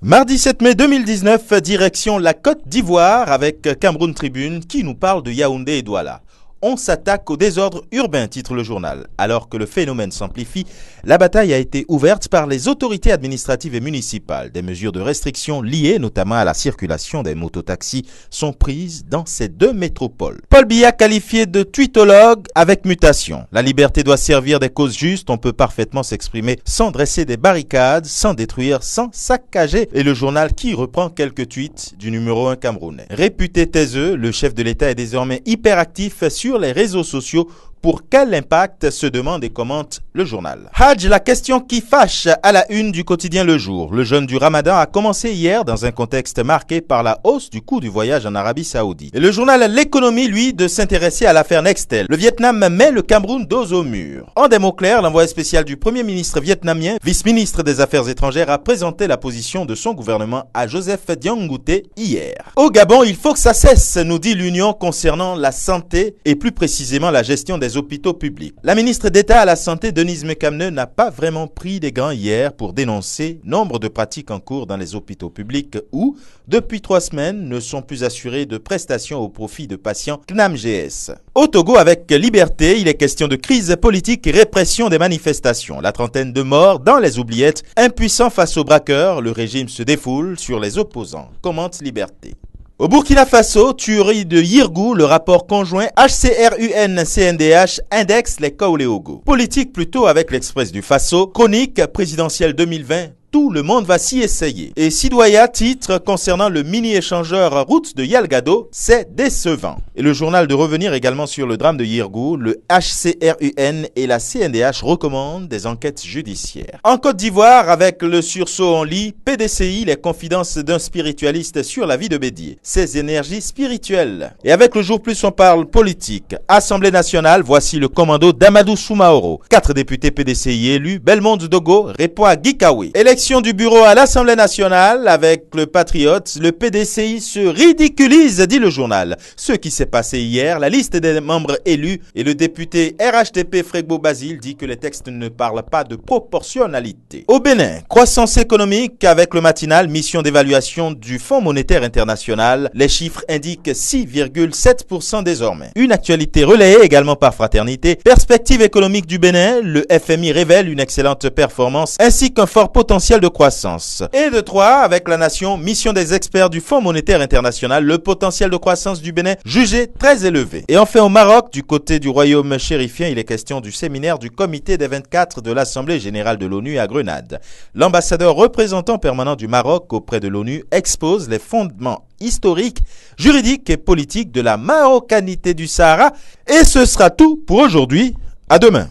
Mardi 7 mai 2019, direction la Côte d'Ivoire avec Cameroun Tribune qui nous parle de Yaoundé et Douala. On s'attaque au désordre urbain, titre le journal. Alors que le phénomène s'amplifie, la bataille a été ouverte par les autorités administratives et municipales. Des mesures de restriction liées notamment à la circulation des mototaxis sont prises dans ces deux métropoles. Paul Biya qualifié de tweetologue avec mutation. La liberté doit servir des causes justes, on peut parfaitement s'exprimer sans dresser des barricades, sans détruire, sans saccager. Et le journal qui reprend quelques tweets du numéro 1 camerounais. Réputé taiseux, le chef de l'État est désormais hyperactif sur les réseaux sociaux. Pour quel impact se demande et commente le journal. Hajj, la question qui fâche à la une du quotidien Le Jour. Le jeûne du Ramadan a commencé hier dans un contexte marqué par la hausse du coût du voyage en Arabie Saoudite. Et le journal L'économie, lui, de s'intéresser à l'affaire Nextel. Le Vietnam met le Cameroun dos au mur. En des mots clairs, l'envoyé spécial du premier ministre vietnamien, vice-ministre des Affaires étrangères, a présenté la position de son gouvernement à Joseph Diangoute hier. Au Gabon, il faut que ça cesse, nous dit l'Union concernant la santé et plus précisément la gestion des hôpitaux publics. La ministre d'État à la Santé, Denise Mekamne, n'a pas vraiment pris des gants hier pour dénoncer nombre de pratiques en cours dans les hôpitaux publics où, depuis 3 semaines, ne sont plus assurés de prestations au profit de patients CNAMGS. Au Togo, avec Liberté, il est question de crise politique et répression des manifestations. La trentaine de morts dans les oubliettes, impuissant face aux braqueurs, le régime se défoule sur les opposants, commente Liberté. Au Burkina Faso, tuerie de Yirgou, le rapport conjoint HCRUN-CNDH indexe les Kaoléogo. Politique plutôt avec l'Express du Faso, chronique présidentielle 2020. Tout le monde va s'y essayer. Et Sidoya titre concernant le mini-échangeur route de Yalgado, c'est décevant. Et le journal de revenir également sur le drame de Yirgou, le HCRUN et la CNDH recommandent des enquêtes judiciaires. En Côte d'Ivoire, avec le sursaut en lit, PDCI, les confidences d'un spiritualiste sur la vie de Bédié, ses énergies spirituelles. Et avec le Jour Plus, on parle politique. Assemblée nationale, voici le commando d'Amadou Soumaoro. 4 députés PDCI élus, Belmonde Dogo répond à Guikawi. Élection du bureau à l'Assemblée nationale avec le Patriote, le PDCI se ridiculise, dit le journal. Ce qui s'est passé hier, la liste des membres élus et le député RHDP Fregbo Basile dit que les textes ne parlent pas de proportionnalité. Au Bénin, croissance économique avec le matinal, mission d'évaluation du Fonds monétaire international. Les chiffres indiquent 6,7% désormais. Une actualité relayée également par Fraternité. Perspective économique du Bénin, le FMI révèle une excellente performance ainsi qu'un fort potentiel de croissance. Et de 3, avec la nation, mission des experts du Fonds monétaire international, le potentiel de croissance du Bénin jugé très élevé. Et enfin au Maroc, du côté du royaume chérifien, il est question du séminaire du comité des 24 de l'Assemblée générale de l'ONU à Grenade. L'ambassadeur représentant permanent du Maroc auprès de l'ONU expose les fondements historiques, juridiques et politiques de la marocanité du Sahara. Et ce sera tout pour aujourd'hui. À demain.